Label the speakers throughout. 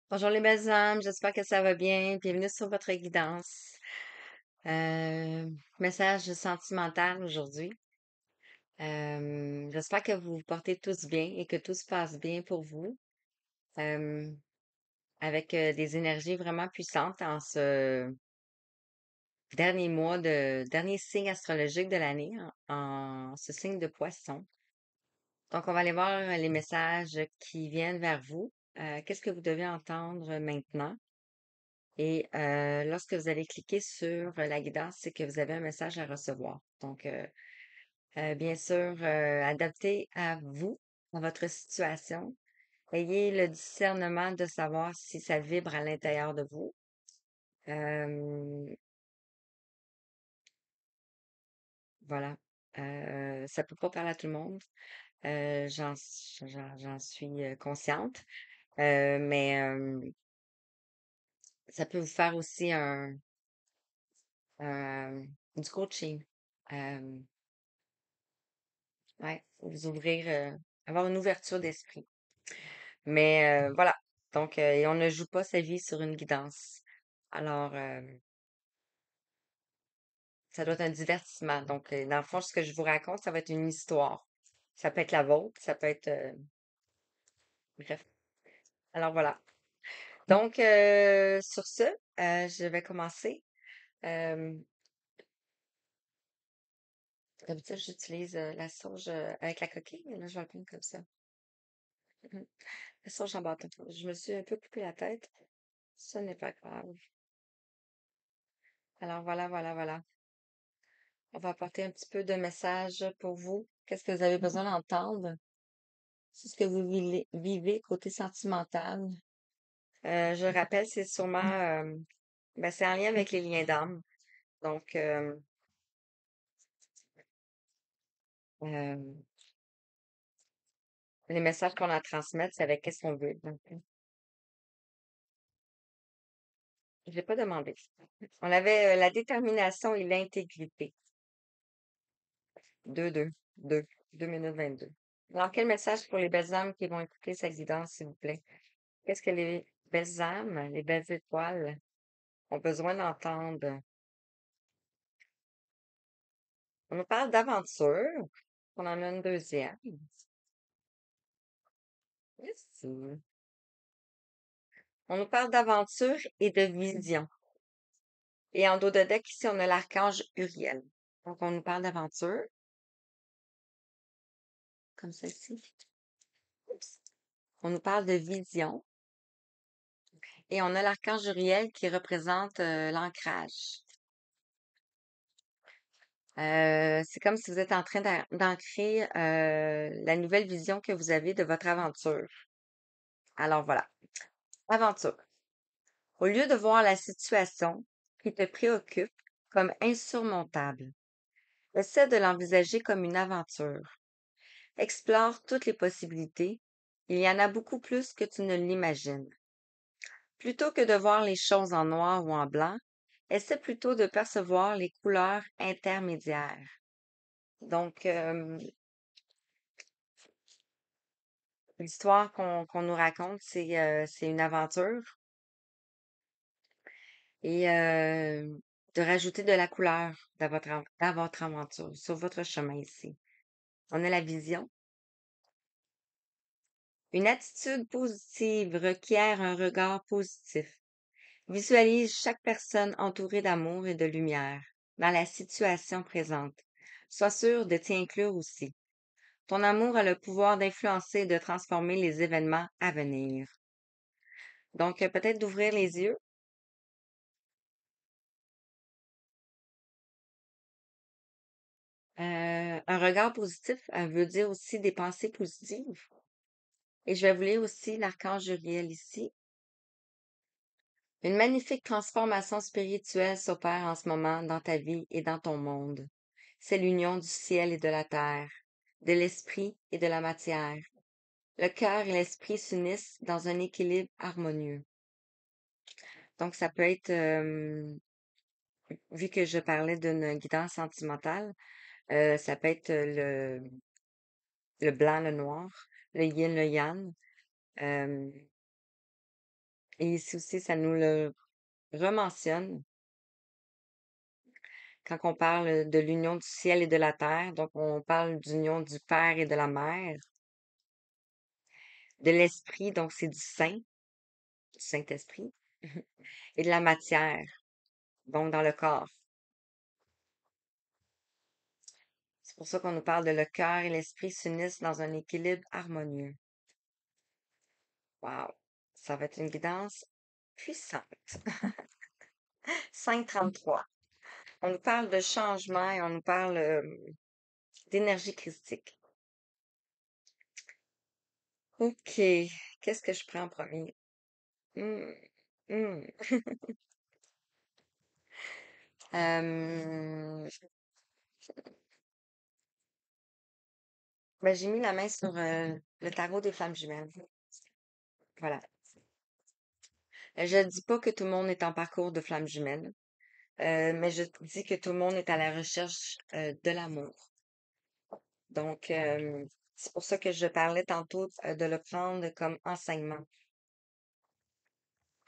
Speaker 1: Bonjour les belles âmes, j'espère que ça va bien. Bienvenue sur votre guidance. Euh, Message sentimental aujourd'hui. J'espère que vous vous portez tous bien et que tout se passe bien pour vous. euh, avec des énergies vraiment puissantes en ce dernier mois dernier signe astrologique de l'année, en ce signe de Poisson. Donc, on va aller voir les messages qui viennent vers vous. Qu'est-ce que vous devez entendre maintenant? Et lorsque vous allez cliquer sur la guidance, c'est que vous avez un message à recevoir. Donc, bien sûr, adapté à vous, à votre situation. Ayez le discernement de savoir si ça vibre à l'intérieur de vous. Euh, voilà. Ça peut pas parler à tout le monde. J'en suis consciente. Mais ça peut vous faire aussi du coaching. Euh, Ouais, vous ouvrir, avoir une ouverture d'esprit. Mais voilà. Donc, et on ne joue pas sa vie sur une guidance. Alors, ça doit être un divertissement. Donc, dans le fond, ce que je vous raconte, ça va être une histoire. Ça peut être la vôtre, ça peut être, bref. Alors voilà. Donc, sur ce, je vais commencer. Euh, D'habitude, j'utilise la sauge avec la coquille, mais là, je vais le prendre comme ça. Mhm. La sauge en bâton. Je me suis un peu coupé la tête. Ce n'est pas grave. Alors voilà, voilà, voilà. On va apporter un petit peu de message pour vous. Qu'est-ce que vous avez besoin d'entendre? C'est ce que vous vivez côté sentimental. Je rappelle, c'est sûrement, ben, c'est en lien avec les liens d'âme. Donc, euh, les messages qu'on a à transmettre, c'est avec qu'est-ce qu'on veut. Donc, je l'ai pas demandé. On avait la détermination et l'intégrité. 2, 2, 2 minutes 22. Alors, quel message pour les belles âmes qui vont écouter cette guidance, s'il vous plaît? Qu'est-ce que les belles âmes, les belles étoiles ont besoin d'entendre? On nous parle d'aventure. On en a une deuxième. Ici. On nous parle d'aventure et de vision. Et en dos de deck, ici, on a l'archange Uriel. Donc, on nous parle d'aventure, comme ceci. Oups. On nous parle de vision. Et on a l'archange Uriel qui représente l'ancrage. C'est comme si vous êtes en train d'ancrer la nouvelle vision que vous avez de votre aventure. Alors voilà, aventure. Au lieu de voir la situation qui te préoccupe comme insurmontable, essaie de l'envisager comme une aventure. Explore toutes les possibilités. Il y en a beaucoup plus que tu ne l'imagines. Plutôt que de voir les choses en noir ou en blanc, essaie plutôt de percevoir les couleurs intermédiaires. Donc, l'histoire qu'on nous raconte, c'est une aventure et de rajouter de la couleur dans votre aventure, sur votre chemin ici. On a la vision. Une attitude positive requiert un regard positif. Visualise chaque personne entourée d'amour et de lumière dans la situation présente. Sois sûr de t'y inclure aussi. Ton amour a le pouvoir d'influencer et de transformer les événements à venir. Donc, peut-être d'ouvrir les yeux. Un regard positif, elle veut dire aussi des pensées positives. Et je vais vous lire aussi l'archange Uriel ici. Une magnifique transformation spirituelle s'opère en ce moment dans ta vie et dans ton monde. C'est l'union du ciel et de la terre, de l'esprit et de la matière. Le cœur et l'esprit s'unissent dans un équilibre harmonieux. Donc, ça peut être, vu que je parlais d'une guidance sentimentale, ça peut être le blanc, le noir, le yin, le yang. Euh, Et ici aussi, ça nous le rementionne quand on parle de l'union du ciel et de la terre. Donc, on parle d'union du Père et de la Mère, de l'Esprit, donc c'est du Saint, du Saint-Esprit, et de la matière, donc dans le corps. C'est pour ça qu'on nous parle de le cœur et l'esprit s'unissent dans un équilibre harmonieux. Wow! Ça va être une guidance puissante. 533. On nous parle de changement et on nous parle d'énergie christique. OK. Qu'est-ce que je prends en premier? Hmm, hmm. Euh, ben, j'ai mis la main sur le tarot des flammes jumelles. Voilà. Je dis pas que tout le monde est en parcours de flammes jumelles, mais je dis que tout le monde est à la recherche de l'amour. Donc, c'est pour ça que je parlais tantôt de le prendre comme enseignement.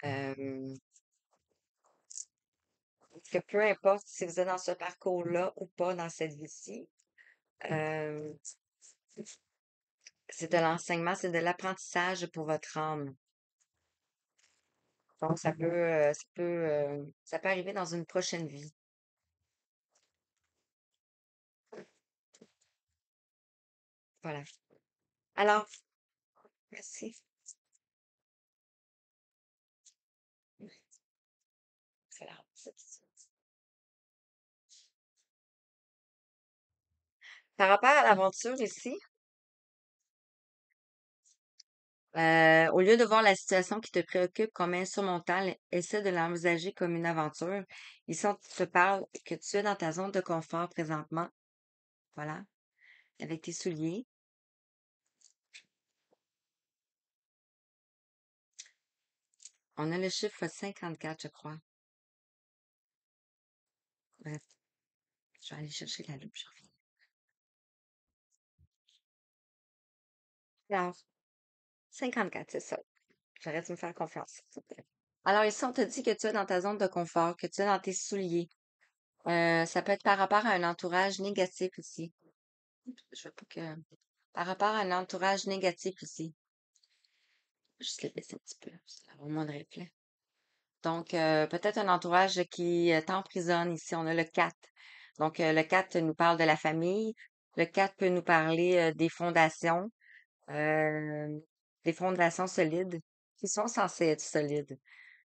Speaker 1: Euh, Parce que peu importe si vous êtes dans ce parcours-là ou pas dans cette vie-ci, euh, c'est de l'enseignement, c'est de l'apprentissage pour votre âme. Donc, ça peut arriver dans une prochaine vie. Voilà. Alors, merci. Voilà. Par rapport à l'aventure ici, au lieu de voir la situation qui te préoccupe comme insurmontable, essaie de l'envisager comme une aventure. Ici, on te parle que tu es dans ta zone de confort présentement. Voilà. Avec tes souliers. On a le chiffre 54, je crois. Bref, je vais aller chercher la loupe, je reviens. Alors, 54, c'est ça. J'arrête de me faire confiance. Alors ici, on te dit que tu es dans ta zone de confort, que tu es dans tes souliers. Ça peut être par rapport à un entourage négatif ici. Je veux pas que... Par rapport à un entourage négatif ici. Juste le baisser un petit peu, c'est avoir moins de reflet. Donc, peut-être un entourage qui t'emprisonne ici. On a le 4. Donc, le 4 nous parle de la famille. Le 4 peut nous parler euh, des fondations solides, qui sont censées être solides.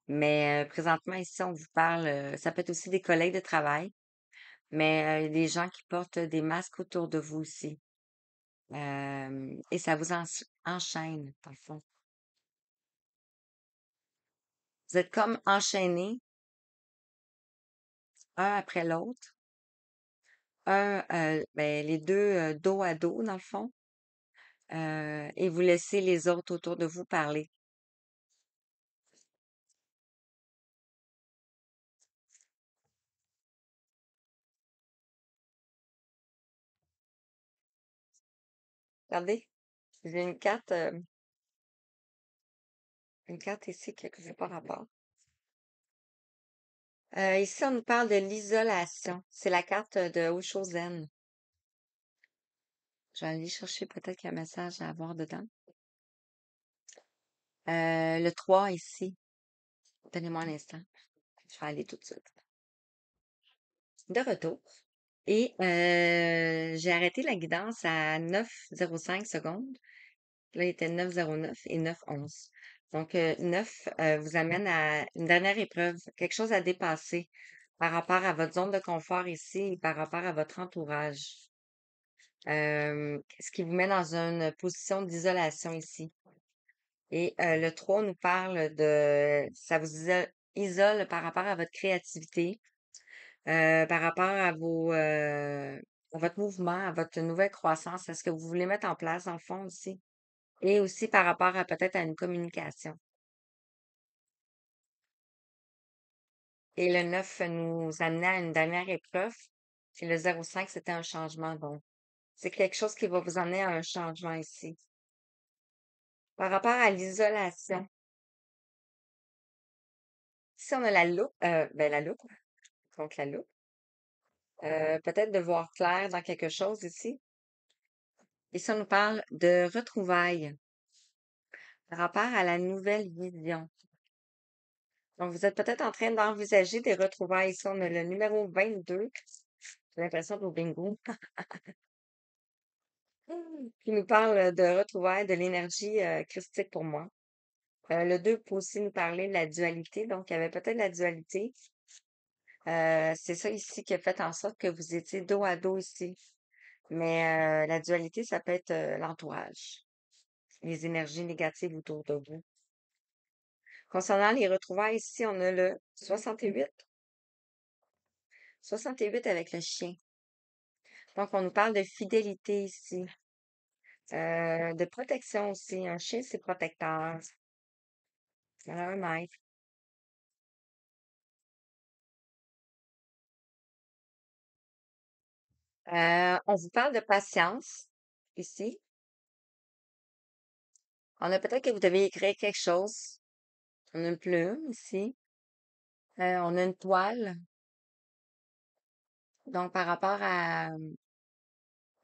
Speaker 1: Mais présentement, ici, on vous parle, ça peut être aussi des collègues de travail, mais il y a des gens qui portent des masques autour de vous aussi. Et ça vous enchaîne, dans le fond. Vous êtes comme enchaînés, un après l'autre. Ben, les deux dos à dos, dans le fond. Et vous laissez les autres autour de vous parler. Regardez, j'ai une carte ici qui n'a pas rapport. Ici, on nous parle de l'isolation. C'est la carte de Oshozen. Je vais aller chercher peut-être qu'il y a un message à avoir dedans. Le 3 ici. Donnez-moi un instant. Je vais aller tout de suite. De retour. Et j'ai arrêté la guidance à 9,05 secondes. Là, il était 9,09 et 9,11. Donc, 9 vous amène à une dernière épreuve, quelque chose à dépasser par rapport à votre zone de confort ici et par rapport à votre entourage. Ce qui vous met dans une position d'isolation ici. Et le 3 nous parle ça vous isole par rapport à votre créativité, par rapport à votre mouvement, à votre nouvelle croissance, à ce que vous voulez mettre en place, dans le fond, aussi. Et aussi par rapport à peut-être à une communication. Et le 9 nous amenait à une dernière épreuve. Puis le 0,5, c'était un changement. Donc, c'est quelque chose qui va vous amener à un changement ici. Par rapport à l'isolation, Si on a la loupe, la loupe, contre la loupe, peut-être de voir clair dans quelque chose ici. Ici, on nous parle de retrouvailles par rapport à la nouvelle vision. Donc, vous êtes peut-être en train d'envisager des retrouvailles. Ici, on a le numéro 22. J'ai l'impression au bingo. Qui nous parle de retrouvailles, de l'énergie christique pour moi. Le 2 peut aussi nous parler de la dualité. Donc, il y avait peut-être la dualité. C'est ça ici qui a fait en sorte que vous étiez dos à dos ici. Mais la dualité, ça peut être l'entourage, les énergies négatives autour de vous. Concernant les retrouvailles, ici, on a le 68. 68 avec le chien. Donc, on nous parle de fidélité ici, de protection aussi. Un chien, c'est protecteur. C'est un maître. On vous parle de patience ici. On a peut-être que vous devez écrire quelque chose. On a une plume ici. On a une toile. Donc, par rapport à,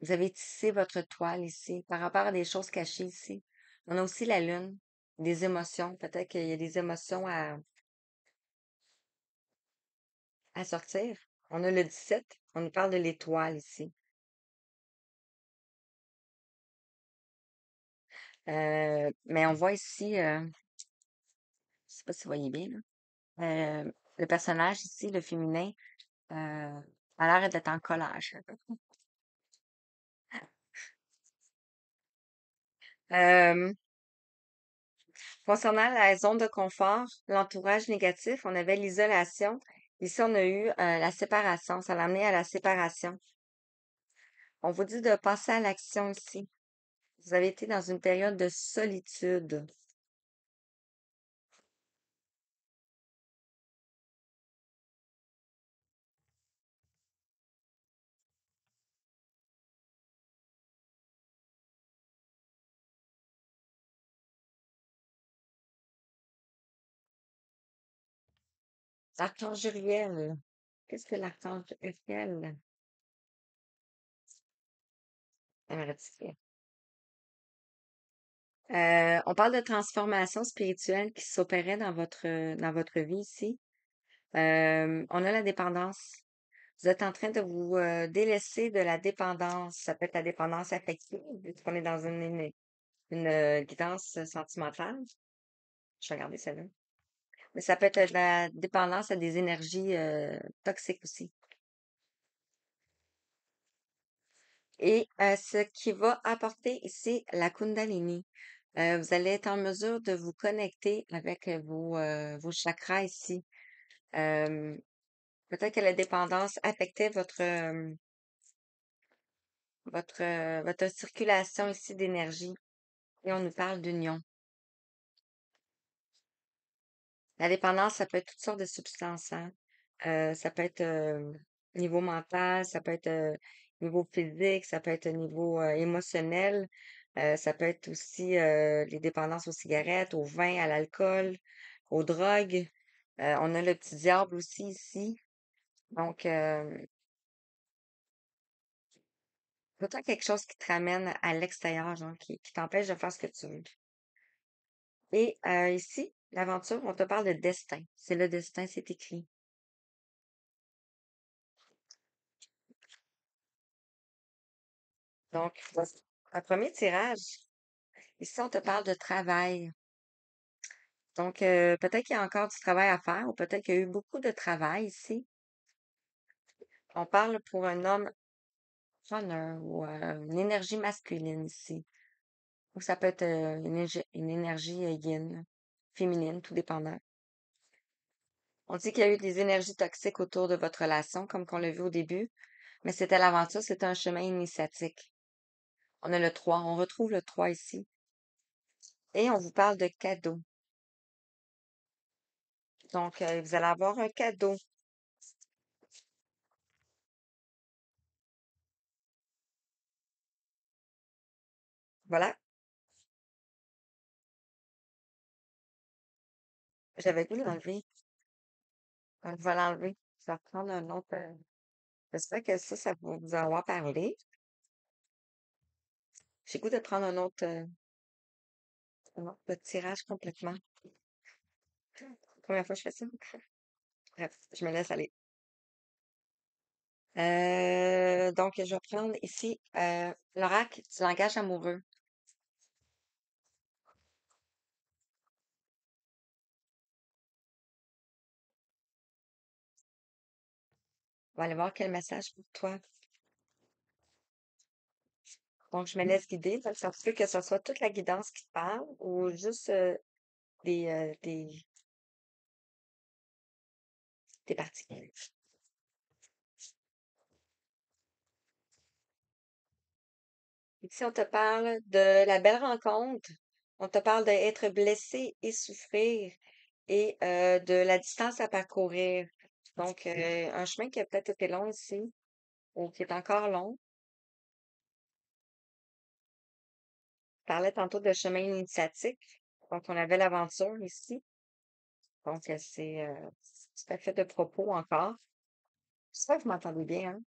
Speaker 1: vous avez tissé votre toile ici, par rapport à des choses cachées ici. On a aussi la lune, des émotions. Peut-être qu'il y a des émotions à sortir. On a le 17. On nous parle de l'étoile ici. Mais on voit ici, je sais pas si vous voyez bien, là. Le personnage ici, le féminin, a l'air d'être en collage. Euh, Concernant la zone de confort, l'entourage négatif, on avait l'isolation. Ici, on a eu la séparation. Ça l'a amené à la séparation. On vous dit de passer à l'action ici. Vous avez été dans une période de solitude. L'archange Uriel. Qu'est-ce que l'archange Uriel aimerait dire? On parle de transformation spirituelle qui s'opérait dans votre vie ici. On a la dépendance. Vous êtes en train de vous délaisser de la dépendance. Ça peut être la dépendance affective, puisqu'on est dans une guidance sentimentale. Je vais regarder celle-là. Mais ça peut être la dépendance à des énergies toxiques aussi. Et ce qui va apporter ici la Kundalini. Vous allez être en mesure de vous connecter avec vos chakras ici. Euh, Peut-être que la dépendance affectait votre circulation ici d'énergie. Et on nous parle d'union. La dépendance, ça peut être toutes sortes de substances, hein. Ça peut être niveau mental, ça peut être niveau physique, ça peut être niveau émotionnel. Ça peut être aussi les dépendances aux cigarettes, au vin, à l'alcool, aux drogues. On a le petit diable aussi ici. Donc, autant quelque chose qui te ramène à l'extérieur, genre, qui t'empêche de faire ce que tu veux. Et ici, l'aventure, on te parle de destin. C'est le destin, c'est écrit. Donc, voici un premier tirage. Ici, on te parle de travail. Donc, peut-être qu'il y a encore du travail à faire ou peut-être qu'il y a eu beaucoup de travail ici. On parle pour un homme runner ou une énergie masculine ici. Ou ça peut être une énergie yin, féminine, tout dépendant. On dit qu'il y a eu des énergies toxiques autour de votre relation, comme qu'on l'a vu au début, mais c'était l'aventure, c'était un chemin initiatique. On a le 3, on retrouve le 3 ici. Et on vous parle de cadeaux. Donc, vous allez avoir un cadeau. Voilà, j'avais voulu l'enlever. Donc, je vais l'enlever. Je vais reprendre un autre. J'espère que ça va vous avoir parlé. J'ai le goût de prendre un autre tirage complètement. Première fois que je fais ça. Bref, je me laisse aller. Donc, je vais prendre ici l'oracle du langage amoureux. On va aller voir quel message pour toi. Donc, je me laisse guider. Ça se peut que ce soit toute la guidance qui te parle ou juste des, euh, des, des parties. Ici, on te parle de la belle rencontre. On te parle d'être blessé et souffrir et de la distance à parcourir. Donc, un chemin qui a peut-être été long ici ou qui est encore long. Je parlais tantôt de chemin initiatique. Donc, on avait l'aventure ici. Donc, c'est tout à fait de propos encore. J'espère que vous m'entendez bien, hein?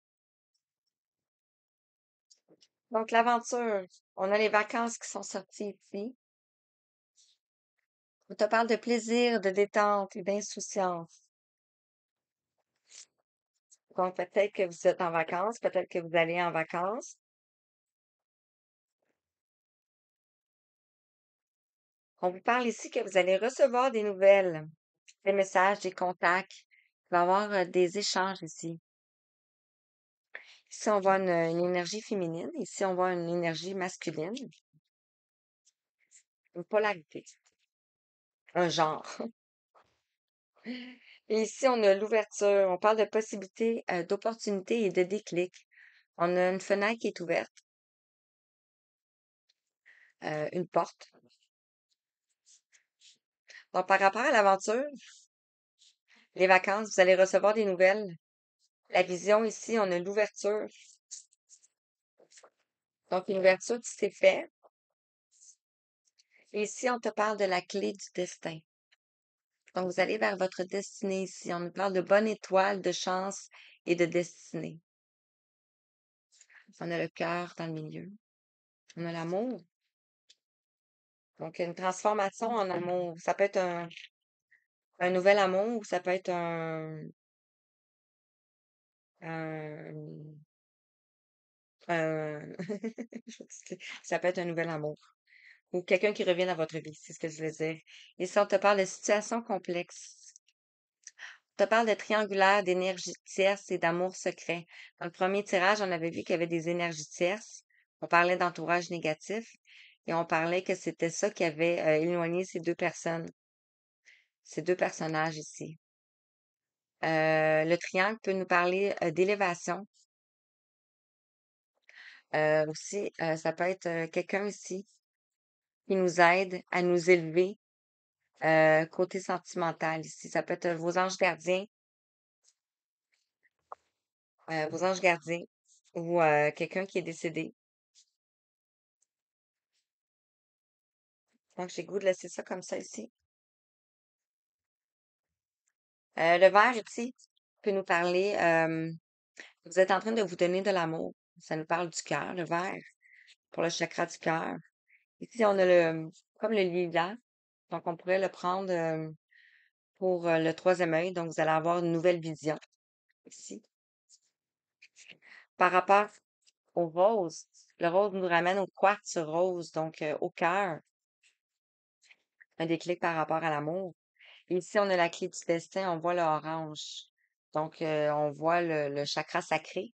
Speaker 1: Donc, l'aventure. On a les vacances qui sont sorties ici. On te parle de plaisir, de détente et d'insouciance. Donc, peut-être que vous êtes en vacances, peut-être que vous allez en vacances. On vous parle ici que vous allez recevoir des nouvelles, des messages, des contacts. Il va y avoir des échanges ici. Ici, on voit une énergie féminine. Ici, on voit une énergie masculine. Une polarité. Un genre. Et ici, on a l'ouverture. On parle de possibilités, d'opportunités et de déclic. On a une fenêtre qui est ouverte, une porte. Donc, par rapport à l'aventure, les vacances, vous allez recevoir des nouvelles. La vision ici, on a l'ouverture. Donc, une ouverture qui s'est faite. Et ici, on te parle de la clé du destin. Donc, vous allez vers votre destinée ici. On nous parle de bonne étoile, de chance et de destinée. On a le cœur dans le milieu. On a l'amour. Donc, une transformation en amour. Ça peut être un nouvel amour ou ça peut être un, un- ça peut être un nouvel amour ou quelqu'un qui revient dans votre vie, c'est ce que je veux dire. Et si on te parle de situations complexes, on te parle de triangulaire, d'énergie tierce et d'amour secret. Dans le premier tirage, on avait vu qu'il y avait des énergies tierces. On parlait d'entourage négatif et on parlait que c'était ça qui avait éloigné ces deux personnes, ces deux personnages ici. Le triangle peut nous parler d'élévation. Aussi, ça peut être quelqu'un ici qui nous aide à nous élever côté sentimental ici. Ça peut être vos anges gardiens ou quelqu'un qui est décédé. Donc, j'ai le goût de laisser ça comme ça ici. Le vert ici peut nous parler, vous êtes en train de vous donner de l'amour. Ça nous parle du cœur, le vert, pour le chakra du cœur. Ici, on a comme le lilas. Donc, on pourrait le prendre pour le troisième œil. Donc, vous allez avoir une nouvelle vision ici. Par rapport au rose, le rose nous ramène au quartz rose, donc au cœur, un déclic par rapport à l'amour. Ici, on a la clé du destin, on voit le orange. Donc, on voit le chakra sacré.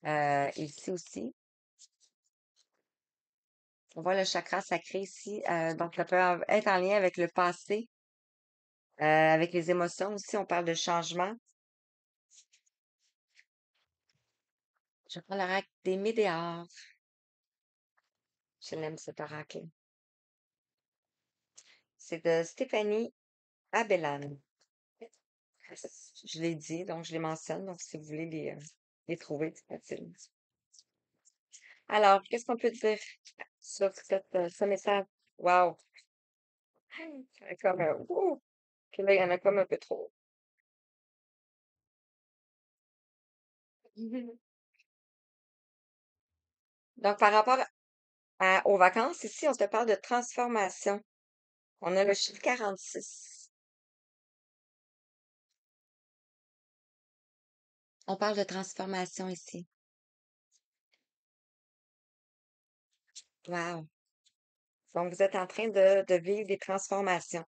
Speaker 1: Ici aussi, on voit le chakra sacré ici. Donc, ça peut être en lien avec le passé, avec les émotions aussi. On parle de changement. Je prends l'oracle des météores. Je l'aime cet oracle. C'est de Stéphanie Abellan. Je l'ai dit, donc je les mentionne. Donc, si vous voulez les trouver, c'est facile. Alors, qu'est-ce qu'on peut dire sur ce message? Wow! Il y en a comme, ouh! Puis là, il y en a comme un peu trop. Mhm. Donc, par rapport aux vacances, ici, on te parle de transformation. On a le chiffre 46. On parle de transformation ici. Wow. Donc, vous êtes en train de vivre des transformations.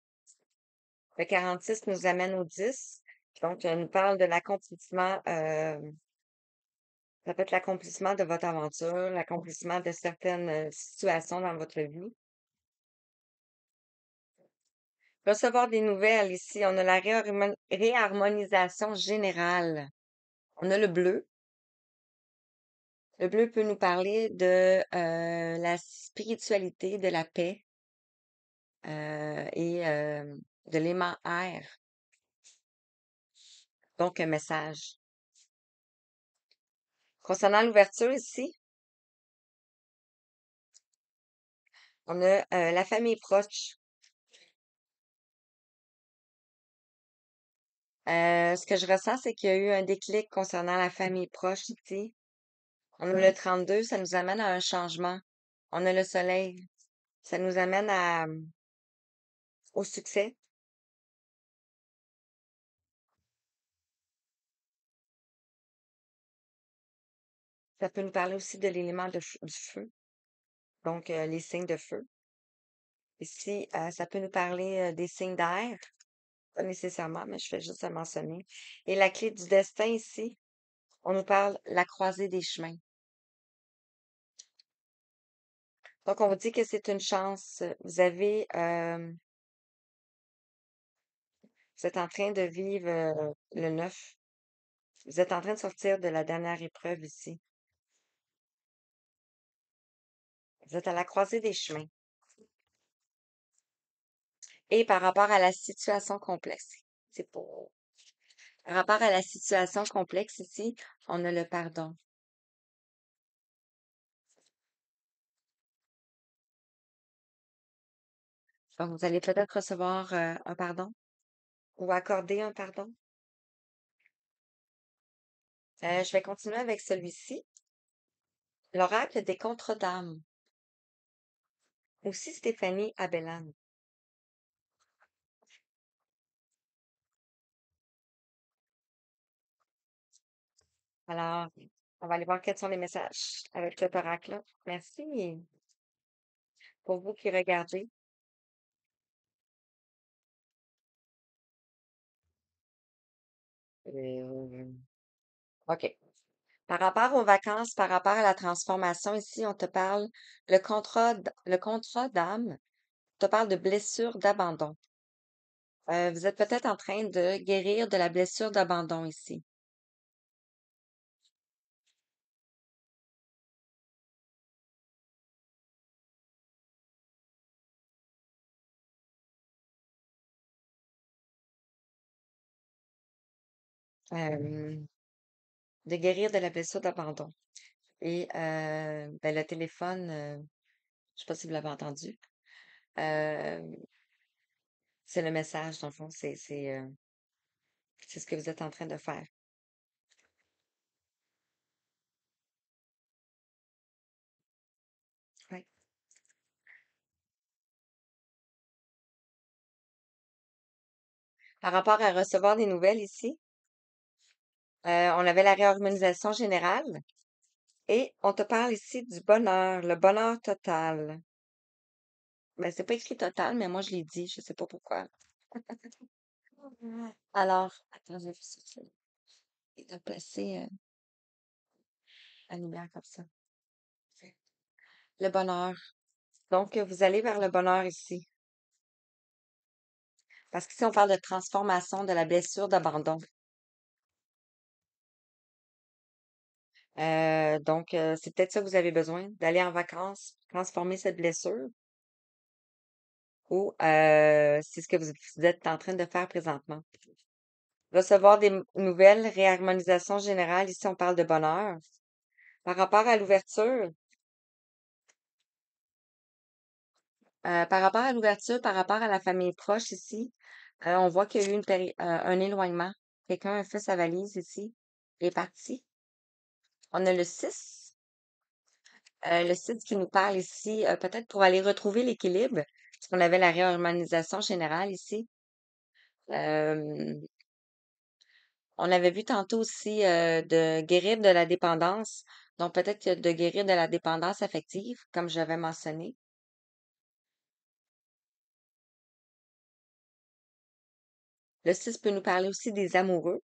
Speaker 1: Le 46 nous amène au 10. Donc, nous parle de l'accomplissement, ça peut être l'accomplissement de votre aventure, l'accomplissement de certaines situations dans votre vie. Recevoir des nouvelles ici, on a la réharmonisation générale. On a le bleu. Le bleu peut nous parler de la spiritualité, de la paix et de l'aimant air. Donc, un message. Concernant l'ouverture ici, on a la famille proche. Ce que je ressens, c'est qu'il y a eu un déclic concernant la famille proche ici. On a le 32, ça nous amène à un changement. On a le soleil, ça nous amène au succès. Ça peut nous parler aussi de l'élément du feu, donc les signes de feu. Ici, ça peut nous parler des signes d'air, pas nécessairement, mais je fais juste le mentionner. Et la clé du destin ici, on nous parle la croisée des chemins. Donc, on vous dit que c'est une chance. Vous êtes en train de vivre le 9. Vous êtes en train de sortir de la dernière épreuve ici. Vous êtes à la croisée des chemins. Et par rapport à la situation complexe, c'est pour. Par rapport à la situation complexe ici, on a le pardon. Donc, vous allez peut-être recevoir un pardon ou accorder un pardon. Je vais continuer avec celui-ci. L'oracle des contre d'âme. Aussi Stéphanie Abellan. Alors, on va aller voir quels sont les messages avec cet oracle-là. Merci pour vous qui regardez. Euh, OK. Par rapport aux vacances, par rapport à la transformation, ici, on te parle, le contrat d'âme, on te parle de blessure d'abandon. Vous êtes peut-être en train de guérir de la blessure d'abandon ici. Euh, de guérir de la blessure d'abandon. Et ben, le téléphone, je sais pas si vous l'avez entendu, euh, c'est le message, dans le fond, c'est ce que vous êtes en train de faire. Ouais. Par rapport à recevoir des nouvelles ici, on avait la réorganisation générale et on te parle ici du bonheur, le bonheur total. Ben, c'est pas écrit total, mais moi je l'ai dit, je sais pas pourquoi. Alors, attends, je vais il a placé la lumière comme ça. Le bonheur. Donc, vous allez vers le bonheur ici. Parce qu'ici, on parle de transformation de la blessure d'abandon. Donc, c'est peut-être ça que vous avez besoin, d'aller en vacances, transformer cette blessure, ou c'est ce que vous êtes en train de faire présentement. Recevoir des nouvelles, réharmonisation générale, ici, on parle de bonheur. Par rapport à l'ouverture, par rapport à l'ouverture, par rapport à la famille proche ici, on voit qu'il y a eu un éloignement. Quelqu'un a fait sa valise ici, est parti. On a le 6 qui nous parle ici, peut-être pour aller retrouver l'équilibre, parce qu'on avait la réharmonisation générale ici. Euh, on avait vu tantôt aussi de guérir de la dépendance, donc peut-être que de guérir de la dépendance affective, comme j'avais mentionné. Le 6 peut nous parler aussi des amoureux.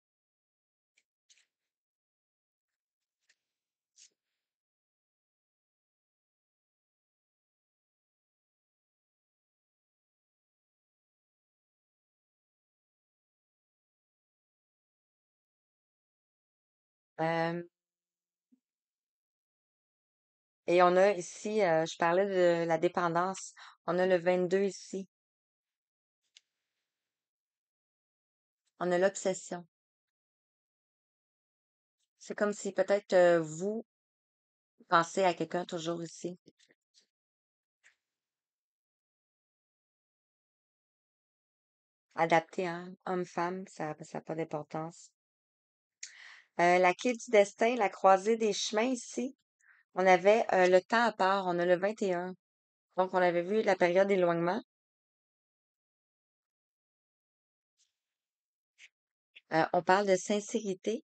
Speaker 1: Euh, et on a ici, je parlais de la dépendance, on a le 22 ici, on a l'obsession. C'est comme si peut-être vous pensez à quelqu'un toujours ici. Adapté, hein? Homme-femme, ça n'a pas d'importance. La clé du destin, la croisée des chemins ici. On avait le temps à part, on a le 21. Donc, on avait vu la période d'éloignement. On parle de sincérité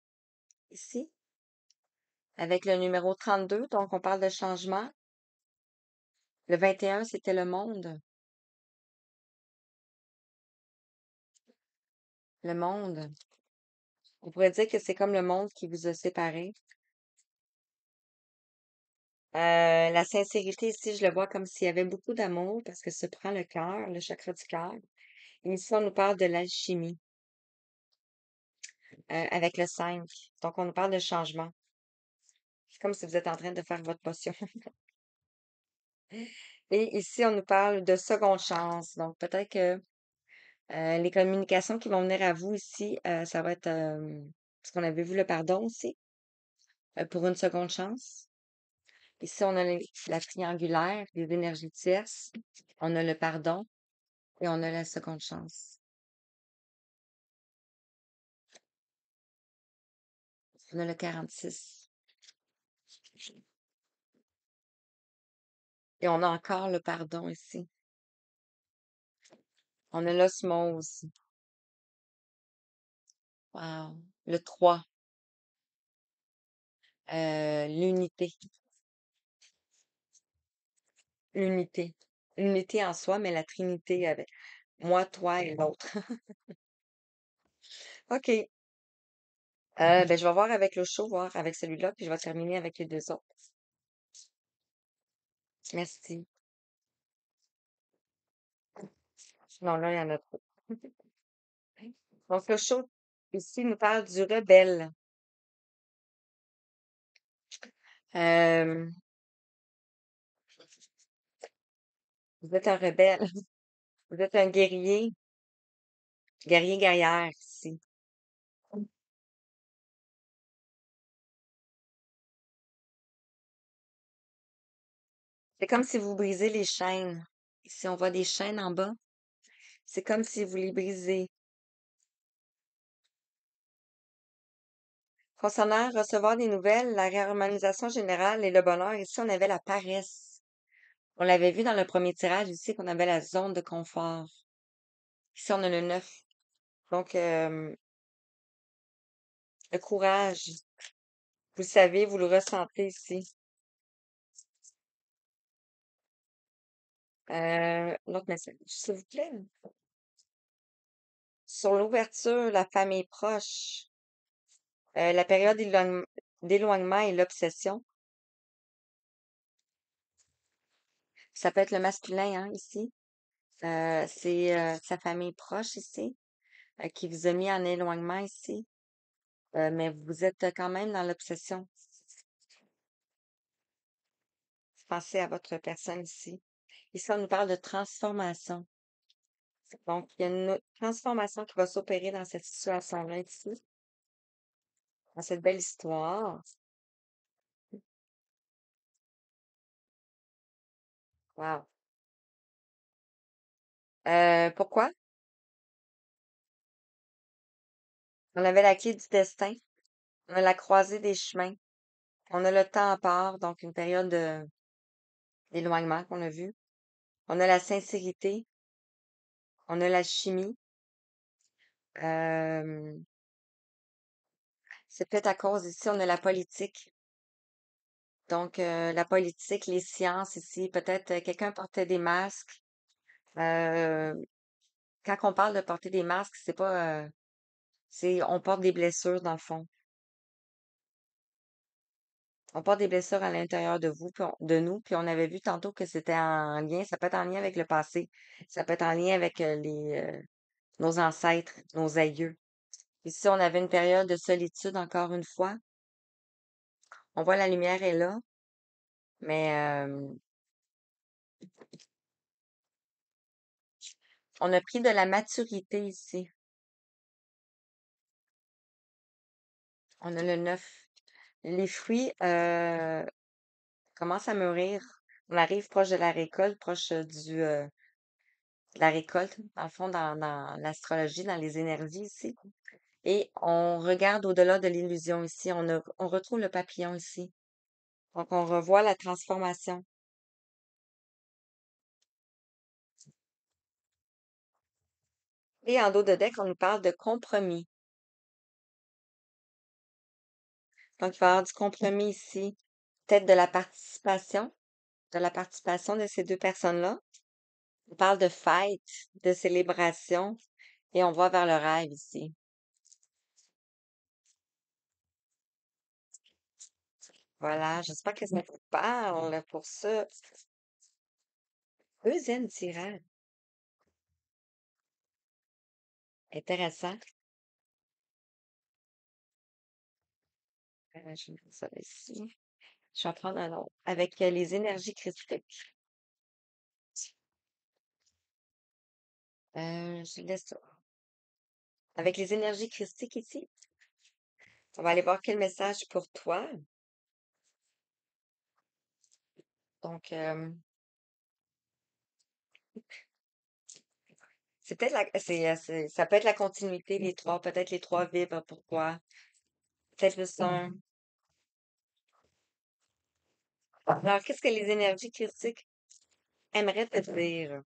Speaker 1: ici, avec le numéro 32. Donc, on parle de changement. Le 21, c'était le monde. Le monde. On pourrait dire que c'est comme le monde qui vous a séparés. La sincérité ici, je le vois comme s'il y avait beaucoup d'amour parce que se prend le cœur, le chakra du cœur. Et ici, on nous parle de l'alchimie avec le 5. Donc, on nous parle de changement. C'est comme si vous êtes en train de faire votre potion. Et ici, on nous parle de seconde chance. Donc, peut-être que les communications qui vont venir à vous ici, ça va être, parce qu'on avait vu le pardon aussi, pour une seconde chance. Ici, on a la triangulaire, les énergies tierces. On a le pardon et on a la seconde chance. On a le 46. Et on a encore le pardon ici. On a l'osmose. Wow. Le 3. L'unité. L'unité. L'unité en soi, mais la Trinité avec moi, toi et l'autre. OK. Ben, je vais voir avec le show, voir avec celui-là, puis je vais terminer avec les deux autres. Merci. Non, là, il y en a trop. Donc, le show ici nous parle du rebelle. Euh, vous êtes un rebelle. Vous êtes un guerrier, guerrier, guerrière ici. C'est comme si vous brisez les chaînes. Ici, on voit des chaînes en bas. C'est comme si vous les brisez. Concernant recevoir des nouvelles, la réharmonisation générale et le bonheur, ici, on avait la paresse. On l'avait vu dans le premier tirage ici qu'on avait la zone de confort. Ici, on a le 9. Donc, le courage, vous le savez, vous le ressentez ici. L'autre message, s'il vous plaît. Sur l'ouverture, la famille proche, la période d'éloignement et l'obsession. Ça peut être le masculin, hein, ici. C'est sa famille proche ici, qui vous a mis en éloignement ici. Mais vous êtes quand même dans l'obsession. Pensez à votre personne ici. Ici, on nous parle de transformation. Donc, il y a une transformation qui va s'opérer dans cette situation-là ici, dans cette belle histoire. Wow. Pourquoi? On avait la clé du destin. On a la croisée des chemins. On a le temps à part, donc une période d'éloignement qu'on a vu. On a la sincérité, on a la chimie. Euh, c'est peut-être à cause ici, on a la politique. Donc, la politique, les sciences ici, peut-être quelqu'un portait des masques. Euh, quand on parle de porter des masques, c'est pas, on porte des blessures dans le fond. On porte des blessures à l'intérieur de vous, de nous, puis on avait vu tantôt que c'était en lien, ça peut être en lien avec le passé, ça peut être en lien avec nos ancêtres, nos aïeux. Ici, on avait une période de solitude encore une fois. On voit la lumière est là, mais on a pris de la maturité ici. On a le 9. Les fruits commencent à mûrir. On arrive proche de la récolte, proche de la récolte, dans le fond, dans l'astrologie, dans les énergies ici. Et on regarde au-delà de l'illusion ici. On retrouve le papillon ici. Donc, on revoit la transformation. Et en dos de deck, on nous parle de compromis. Donc, il va y avoir du compromis ici. Peut-être de la participation de ces deux personnes-là. On parle de fête, de célébration, et on va vers le rêve ici. Voilà, j'espère que ça vous parle pour ça. Deuxième tirage. Intéressant. Je vais mettre ça ici. Je vais en prendre un autre. Avec les énergies critiques. Je laisse ça. Avec les énergies critiques ici, on va aller voir quel message pour toi. Donc, c'est peut-être ça peut être la continuité, les trois, peut-être les trois vibres pour toi. Peut-être juste un. Alors, qu'est-ce que les énergies critiques aimeraient te dire?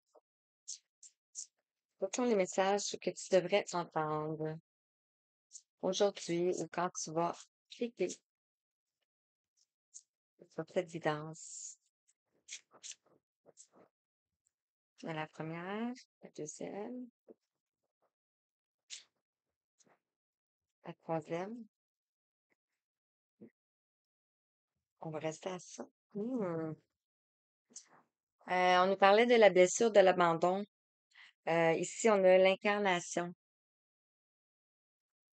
Speaker 1: Quels sont les messages que tu devrais entendre aujourd'hui ou quand tu vas cliquer sur cette guidance? La première, la deuxième, la troisième. On va rester à ça. On nous parlait de la blessure de l'abandon. Ici, on a l'incarnation.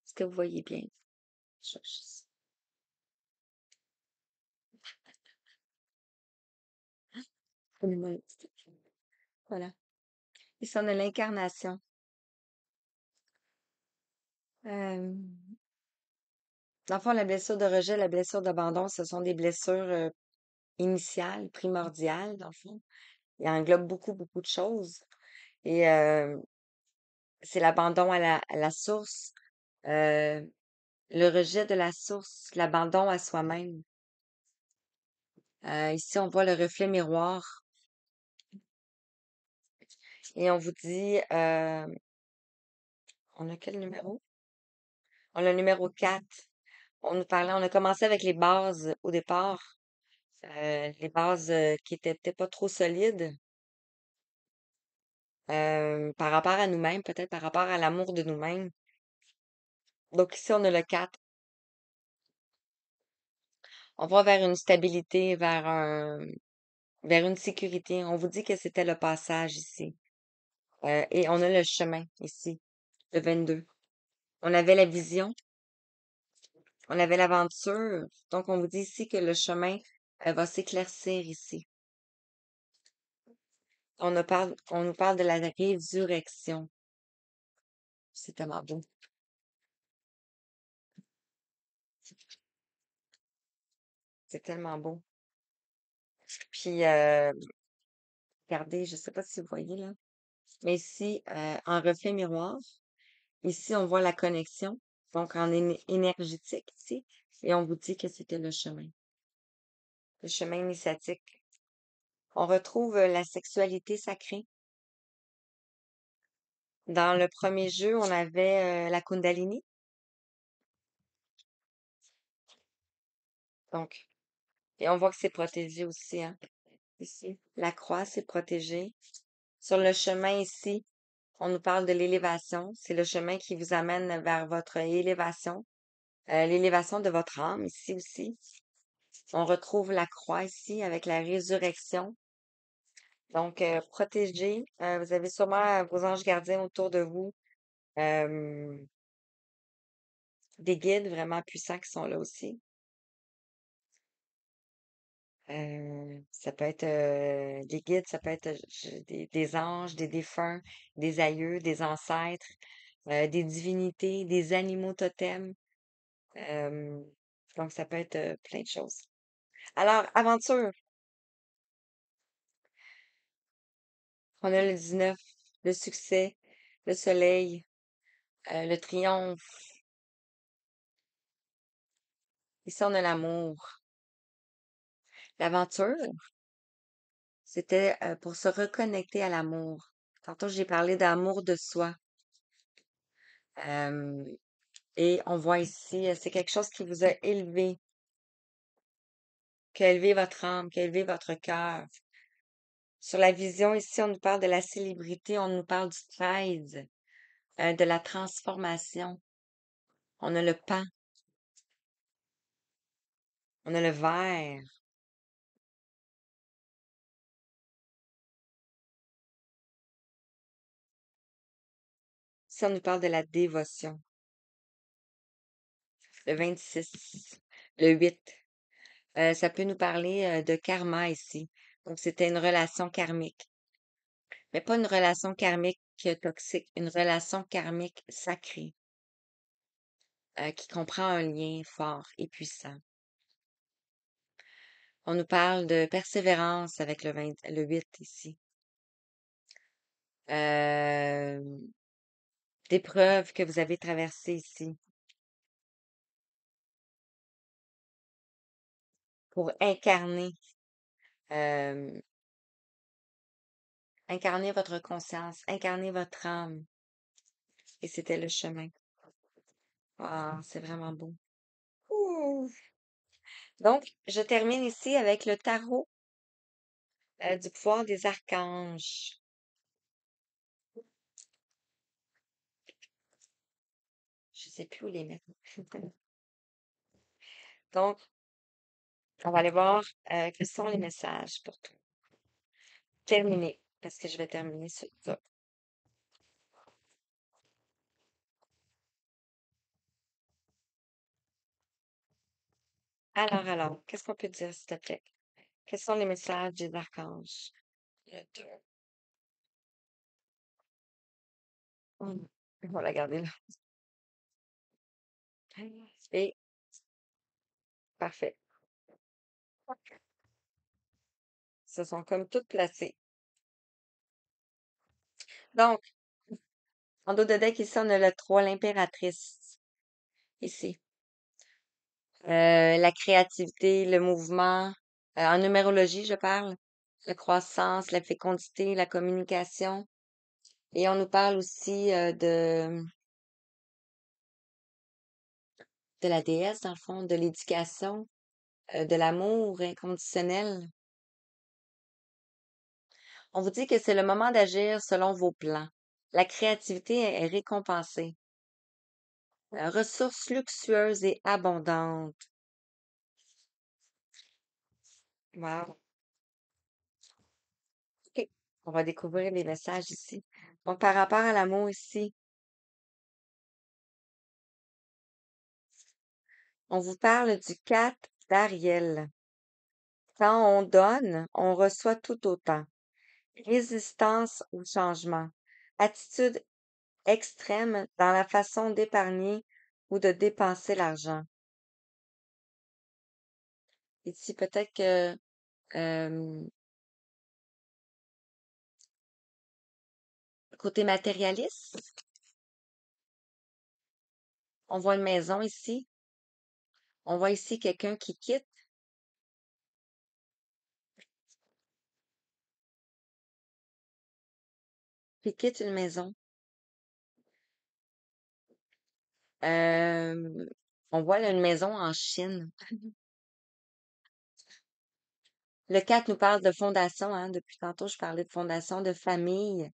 Speaker 1: Est-ce que vous voyez bien? Je- je- Voilà. Ici, on a l'incarnation. Euh, Dans le fond, la blessure de rejet, la blessure d'abandon, ce sont des blessures initiales, primordiales, dans le fond. Il englobe beaucoup, beaucoup de choses. Et c'est l'abandon à la source, euh, le rejet de la source, l'abandon à soi-même. Ici, on voit le reflet miroir et on vous dit, on a quel numéro? On a le numéro 4. On a commencé avec les bases au départ, les bases qui étaient peut-être pas trop solides par rapport à nous-mêmes, peut-être par rapport à l'amour de nous-mêmes. Donc ici, on a le 4. On va vers une stabilité, vers une sécurité. On vous dit que c'était le passage ici. Et on a le chemin ici, le 22. On avait la vision, on avait l'aventure. Donc, on vous dit ici que le chemin va s'éclaircir ici. On nous parle de la résurrection. C'est tellement beau. C'est tellement beau. Puis, regardez, je sais pas si vous voyez là, mais ici, en reflet miroir, ici, on voit la connexion, donc en énergétique ici, et on vous dit que c'était le chemin. le chemin initiatique. On retrouve la sexualité sacrée. Dans le premier jeu, on avait la Kundalini. Donc, et on voit que c'est protégé aussi, hein, ici. La croix, c'est protégé. Sur le chemin ici, on nous parle de l'élévation. C'est le chemin qui vous amène vers votre élévation, l'élévation de votre âme ici aussi. On retrouve la croix ici avec la résurrection. Donc, protégé. Vous avez sûrement vos anges gardiens autour de vous. euh, des guides vraiment puissants qui sont là aussi. Ça peut être des guides, ça peut être des anges, des défunts, des aïeux, des ancêtres, des divinités, des animaux totems. Euh, donc, ça peut être plein de choses. Alors, aventure, on a le 19, le succès, le soleil, le triomphe. Ici, on a l'amour. L'aventure, c'était pour se reconnecter à l'amour. Tantôt, j'ai parlé d'amour de soi. Euh, et on voit ici, c'est quelque chose qui vous a élevé, qui a élevé votre âme, qui a élevé votre cœur. Sur la vision, ici, on nous parle de la célébrité, on nous parle du 13, de la transformation. On a le pan, on a le verre. Ici, on nous parle de la dévotion. Le 26, le 8. Ça peut nous parler de karma ici. Donc, c'était une relation karmique. Mais pas une relation karmique toxique, une relation karmique sacrée, qui comprend un lien fort et puissant. On nous parle de persévérance avec le 8 ici. Euh, d'épreuves que vous avez traversées ici pour euh, incarner votre conscience, incarner votre âme. Et c'était le chemin. Ah, c'est vraiment beau. Ouh. Donc, je termine ici avec le tarot du pouvoir des archanges. Je sais plus où les mettre. Donc, on va aller voir quels sont les messages pour tout. Terminer, parce que je vais terminer sur ça. Alors, qu'est-ce qu'on peut dire, s'il te plaît? Quels sont les messages des archanges? Le 2. On va la garder là. Et parfait. Ce sont comme toutes placées. Donc, en dos de deck, ici, on a le 3, l'impératrice. Ici. La créativité, le mouvement. En numérologie, je parle. La croissance, la fécondité, la communication. Et on nous parle aussi de la déesse, dans le fond, de l'éducation, de l'amour inconditionnel. On vous dit que c'est le moment d'agir selon vos plans. La créativité est récompensée. Ressources luxueuses et abondantes. Wow. OK. On va découvrir les messages ici. Donc, par rapport à l'amour ici, on vous parle du 4 d'Ariel. Quand on donne, on reçoit tout autant. Résistance au changement. Attitude extrême dans la façon d'épargner ou de dépenser l'argent. Ici, peut-être que euh, côté matérialiste, on voit une maison ici. On voit ici quelqu'un qui quitte. Puis quitte une maison. Euh, on voit là, une maison en Chine. Le 4 nous parle de fondation, hein. Depuis tantôt, je parlais de fondation, de famille.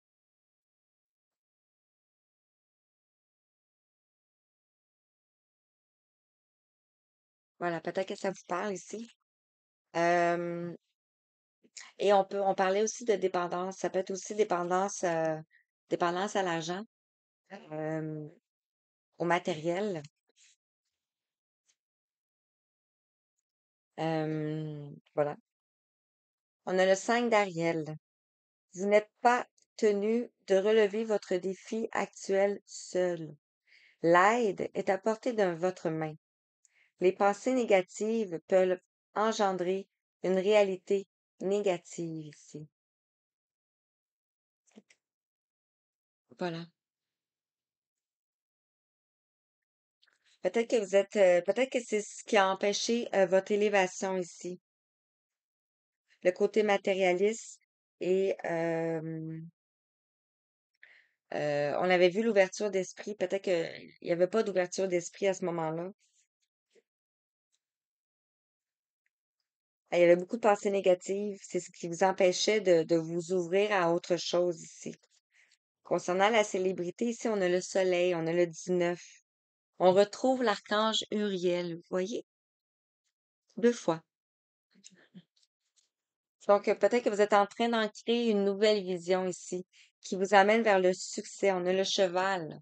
Speaker 1: Voilà, peut-être que ça vous parle ici. Euh, et on parlait aussi de dépendance. Ça peut être aussi dépendance à l'argent, euh, au matériel. Voilà. On a le 5 d'Ariel. Vous n'êtes pas tenu de relever votre défi actuel seul. L'aide est à portée de votre main. Les pensées négatives peuvent engendrer une réalité négative ici. Voilà. Peut-être que c'est ce qui a empêché votre élévation ici. Le côté matérialiste et on avait vu l'ouverture d'esprit. Peut-être qu'il n'y avait pas d'ouverture d'esprit à ce moment-là. Il y avait beaucoup de pensées négatives. C'est ce qui vous empêchait de vous ouvrir à autre chose ici. Concernant la célébrité, ici, on a le soleil, on a le 19. On retrouve l'archange Uriel, vous voyez, 2 fois. Donc, peut-être que vous êtes en train d'en créer une nouvelle vision ici, qui vous amène vers le succès. On a le cheval.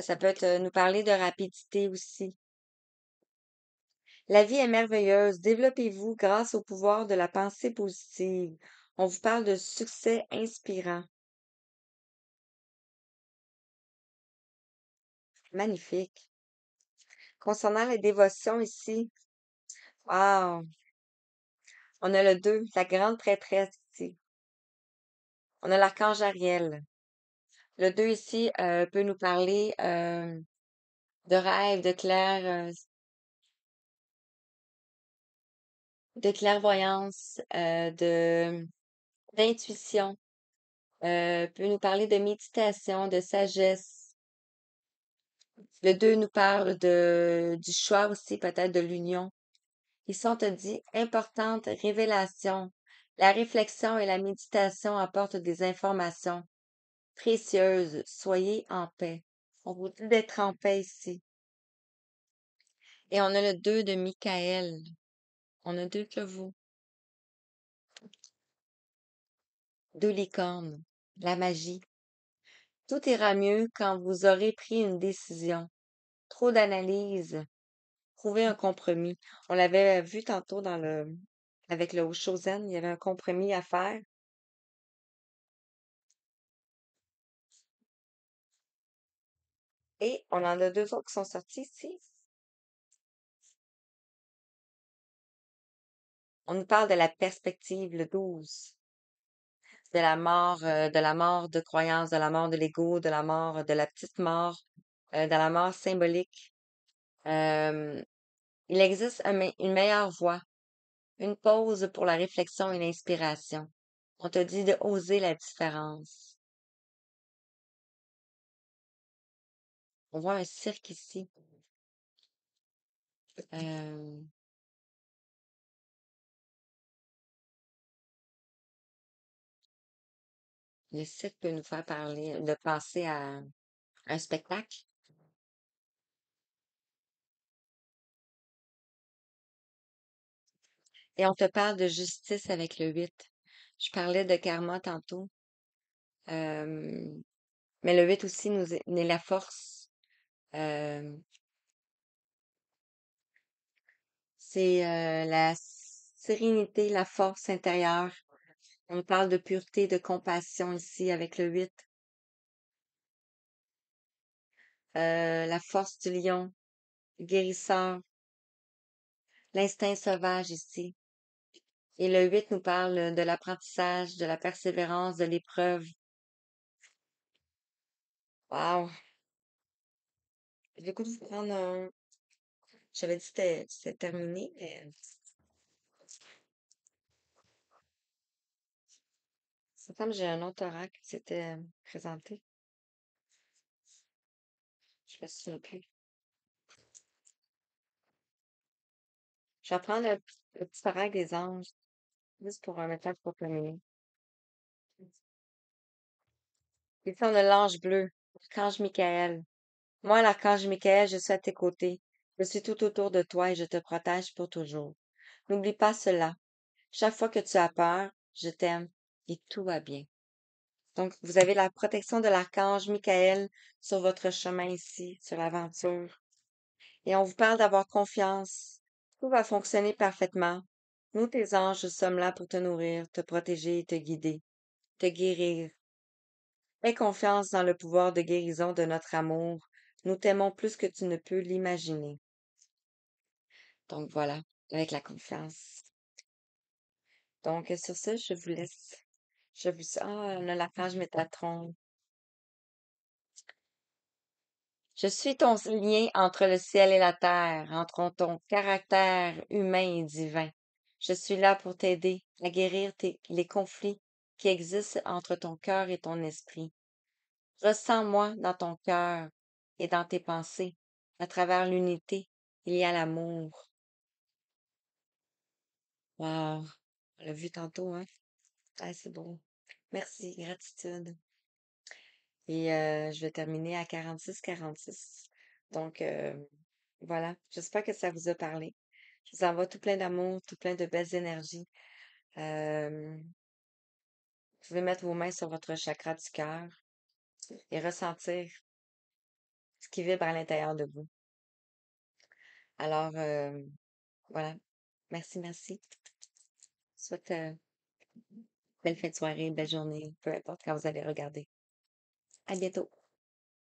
Speaker 1: Ça peut être, nous parler de rapidité aussi. La vie est merveilleuse. Développez-vous grâce au pouvoir de la pensée positive. On vous parle de succès inspirant. Magnifique. Concernant les dévotions ici, wow, on a le 2, la grande prêtresse ici. On a l'archange Ariel. Le 2 ici peut nous parler de rêve, de clairvoyance, d'intuition. Peut nous parler de méditation, de sagesse. Le 2 nous parle du choix aussi, peut-être de l'union. Ici, on te dit importante révélation. La réflexion et la méditation apportent des informations précieuses. Soyez en paix. On vous dit d'être en paix ici. Et on a le 2 de Michael. On a 2 chevaux, 2 licornes, la magie. Tout ira mieux quand vous aurez pris une décision. Trop d'analyse, trouver un compromis. On l'avait vu tantôt avec le Oshozen, il y avait un compromis à faire. Et on en a 2 autres qui sont sortis ici. On nous parle de la perspective, le 12, de la mort de croyance, de la mort de l'ego, de la mort, de la petite mort, de la mort symbolique. Euh, il existe une meilleure voie, une pause pour la réflexion et l'inspiration. On te dit de oser la différence. On voit un cirque ici. Euh, le cirque peut nous faire parler, de penser à un spectacle. Et on te parle de justice avec le 8. Je parlais de karma tantôt. Euh, mais le 8 aussi nous est la force. Euh, c'est la sérénité, la force intérieure. On parle de pureté, de compassion ici avec le 8. La force du lion, le guérisseur, l'instinct sauvage ici. Et le 8 nous parle de l'apprentissage, de la persévérance, de l'épreuve. Wow! J'ai le goût de vous prendre un... J'avais dit que c'était terminé, mais Il me semble que j'ai un autre oracle qui s'était présenté. Je me souviens plus. Je vais prendre le petit oracle des anges, juste pour un message pour terminer. Question de l'ange bleu, l'archange Michael. Moi, l'archange Michael, je suis à tes côtés. Je suis tout autour de toi et je te protège pour toujours. N'oublie pas cela. Chaque fois que tu as peur, je t'aime et tout va bien. Donc, vous avez la protection de l'archange Michael sur votre chemin ici, sur l'aventure. Et on vous parle d'avoir confiance. Tout va fonctionner parfaitement. Nous, tes anges, sommes là pour te nourrir, te protéger et te guider, te guérir. Aie confiance dans le pouvoir de guérison de notre amour. Nous t'aimons plus que tu ne peux l'imaginer. Donc voilà, avec la confiance. Donc sur ce, je vous laisse. Je vous... Ah, on a la page Métatron. Je suis ton lien entre le ciel et la terre, entre ton caractère humain et divin. Je suis là pour t'aider à guérir les conflits qui existent entre ton cœur et ton esprit. Ressens-moi dans ton cœur et dans tes pensées. À travers l'unité, il y a l'amour. Wow, on l'a vu tantôt, hein? Ah, c'est beau. Merci, gratitude. Et je vais terminer à 46-46. Donc, voilà, j'espère que ça vous a parlé. Je vous envoie tout plein d'amour, tout plein de belles énergies. Vous pouvez mettre vos mains sur votre chakra du cœur et ressentir ce qui vibre à l'intérieur de vous. Alors, voilà. Merci, merci. Je vous souhaite belle fin de soirée, belle journée, peu importe quand vous allez regarder. À bientôt.